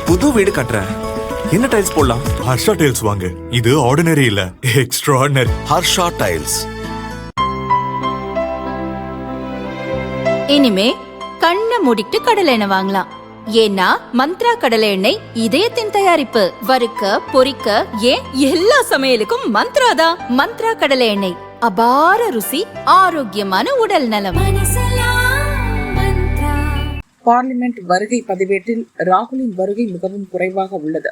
புது வீடு கட்டுறேன். என்ன டைல்ஸ் போடலாம்? ஹர்ஷா டைல்ஸ் வாங்க. இது ஆர்டினரி இல்ல, எக்ஸ்ட்ராஆர்டினரி. ஹர்ஷா டைல்ஸ். இனிமே கண்ணை மூடிட்டு கடலை எண்ணெய் வாங்கலாம். ஏன்னா மந்த்ரா கடலை எண்ணெய் இதயத்தின் தயாரிப்பு. வறுக்க பொரிக்க ஏன் எல்லா சமையலுக்கும் மந்த்ரா தான். மந்த்ரா கடலை எண்ணெய், அபார ருசி, ஆரோக்கியமான உடல் நலம். பார்லிமெண்ட் வருகை பதிவேட்டில் ராகுலின் வருகை மிகவும் குறைவாக உள்ளது.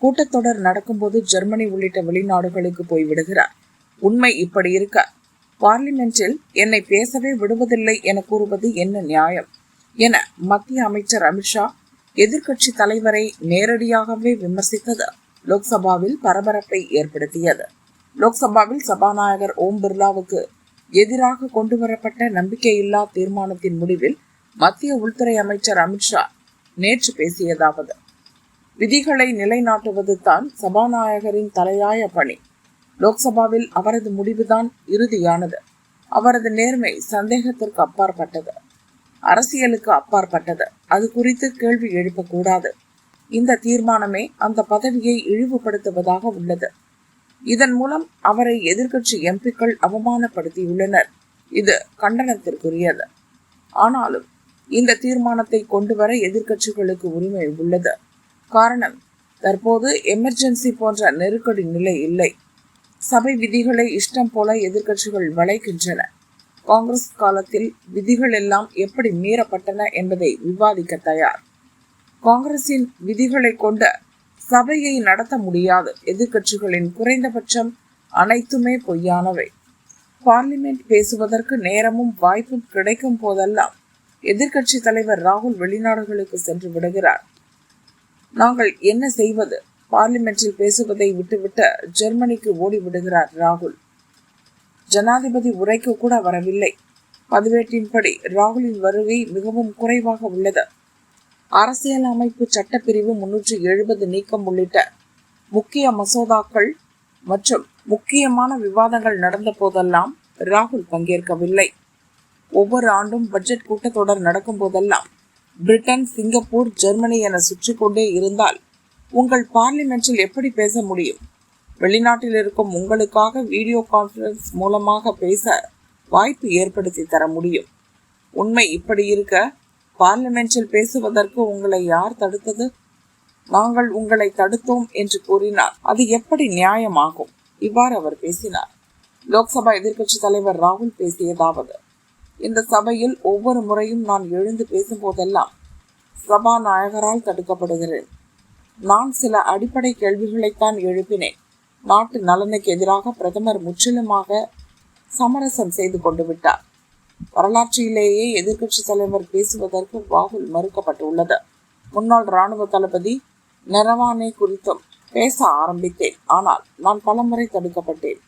கூட்டத்தொடர் நடக்கும்போது ஜெர்மனி உள்ளிட்ட வெளிநாடுகளுக்கு போய்விடுகிறார். உண்மை இப்படி இருக்க பார்லிமெண்டில் என்னை பேசவே விடுவதில்லை என கூறுவது என்ன நியாயம் என மத்திய அமைச்சர் அமித்ஷா எதிர்க்கட்சி தலைவரை நேரடியாகவே விமர்சித்தது லோக்சபாவில் பரபரப்பை ஏற்படுத்தியது. லோக்சபாவில் சபாநாயகர் ஓம் பிர்லாவுக்கு எதிராக கொண்டுவரப்பட்ட நம்பிக்கையில்லா தீர்மானத்தின் முடிவில் மத்திய உள்துறை அமைச்சர் அமித்ஷா நேற்று பேசியதாவது: விதிகளை நிலைநாட்டுவது தான் சபாநாயகரின் தலையாய பணி. லோக்சபாவில் அவரது முடிவுதான் இறுதியானது. அவரது நேர்மை சந்தேகத்திற்கு அப்பாற்பட்டது, அரசியலுக்கு அப்பாற்பட்டது. அது குறித்து கேள்வி எழுப்பக்கூடாது. இந்த தீர்மானமே அந்த பதவியை இழிவுபடுத்துவதாக உள்ளது. இதன் மூலம் அவரை எதிர்க்கட்சி எம்பிக்கள் அவமானப்படுத்தியுள்ளனர். இது கண்டனத்திற்குரியது. ஆனாலும் இந்த தீர்மானத்தை கொண்டுவர எதிர்க்கட்சிகளுக்கு உரிமை உள்ளது. காரணம், தற்போது எமர்ஜென்சி போன்ற நெருக்கடி நிலை இல்லை. சபை விதிகளை இஷ்டம் போல எதிர்க்கட்சிகள் வளைக்கின்றன. காங்கிரஸ் காலத்தில் விதிகள் எல்லாம் எப்படி மீறப்பட்டன என்பதை விவாதிக்க தயார். காங்கிரசின் விதிகளை கொண்ட சபையை நடத்த முடியாது. எதிர்க்கட்சிகளின் குறைந்தபட்சம் அனைத்துமே பொய்யானவை. பார்லிமெண்ட் பேசுவதற்கு நேரமும் வாய்ப்பும் கிடைக்கும் போதெல்லாம் எதிர்க்கட்சி தலைவர் ராகுல் வெளிநாடுகளுக்கு சென்று விடுகிறார். நாங்கள் என்ன செய்வது? பார்லிமெண்டில் பேசுவதை விட்டுவிட்டு ஜெர்மனிக்கு ஓடிவிடுகிறார் ராகுல். ஜனாதிபதி உரைக்கு கூட வரவில்லை. பதிவேட்டின்படி ராகுலின் வருகை மிகவும் குறைவாக உள்ளது. அரசியல் அமைப்பு சட்டப்பிரிவு 370 நீக்கம் உள்ளிட்ட முக்கிய மசோதாக்கள் மற்றும் முக்கியமான விவாதங்கள் நடந்த போதெல்லாம் ராகுல் பங்கேற்கவில்லை. ஒவ்வொரு ஆண்டும் பட்ஜெட் கூட்டத்தொடர் நடக்கும் போதெல்லாம் பிரிட்டன், சிங்கப்பூர், ஜெர்மனி என சுற்றி கொண்டே இருந்தால் உங்கள் பார்லிமெண்டில் எப்படி பேச முடியும்? வெளிநாட்டில் இருக்கும் உங்களுக்காக வீடியோ கான்ஃபரன்ஸ் மூலமாக பேச வாய்ப்பு ஏற்படுத்தி தர முடியும். உண்மை இப்படி இருக்க பார்லிமெண்டில் பேசுவதற்கு உங்களை யார் தடுத்தது? நாங்கள் உங்களை தடுத்தோம் என்று கூறினார். அது எப்படி நியாயமாகும்? இவ்வாறு அவர் பேசினார். லோக்சபா எதிர்க்கட்சி தலைவர் ராகுல் பேசியதாவது: இந்த சபையில் ஒவ்வொரு முறையும் நான் எழுந்து பேசும்போதெல்லாம் சபாநாயகரால் தடுக்கப்படுகிறேன். நான் சில அடிப்படை கேள்விகளைத்தான் எழுப்பினேன். நாட்டு நலனுக்கு எதிராக பிரதமர் முற்றிலுமாக சமரசம் செய்து கொண்டு விட்டார். வரலாற்றிலேயே எதிர்க்கட்சி தலைவர் பேசுவதற்கு ராகுல் மறுக்கப்பட்டுள்ளது. முன்னாள் இராணுவ தளபதி நரவானே குறித்தும் பேச ஆரம்பித்தேன். ஆனால் நான் பலமுறை தடுக்கப்பட்டேன்.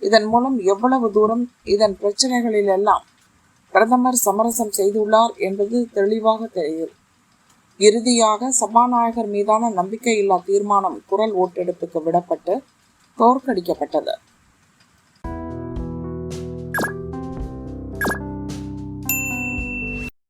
இதன் மூலம் எவ்வளவு தூரம் இதன் பிரச்சனைகளிலெல்லாம் பிரதமர் சமரசம் செய்துள்ளார் என்பது தெளிவாக தெரியும். இறுதியாக சபாநாயகர் மீதான நம்பிக்கையில்லா தீர்மானம் குரல் ஓட்டெடுப்புக்கு விடப்பட்டு தோற்கடிக்கப்பட்டது.